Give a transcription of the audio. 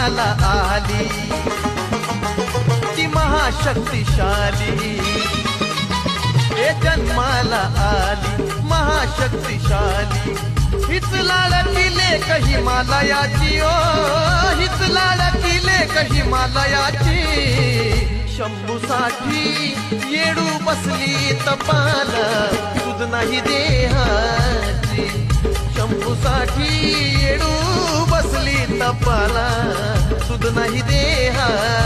जन्माला आली ती महाशक्तिशाली, हे जन्माला आली महाशक्तिशाली। हीच लाडकी लेक हिमालयाची, ओ हीच लाडकी लेक हिमालयाची। शंभूसाठी येडू बसली तपाला, सुध नाही देहाची। शंभूसाठी येडू बसली तपाला, सुध नाही देहाची।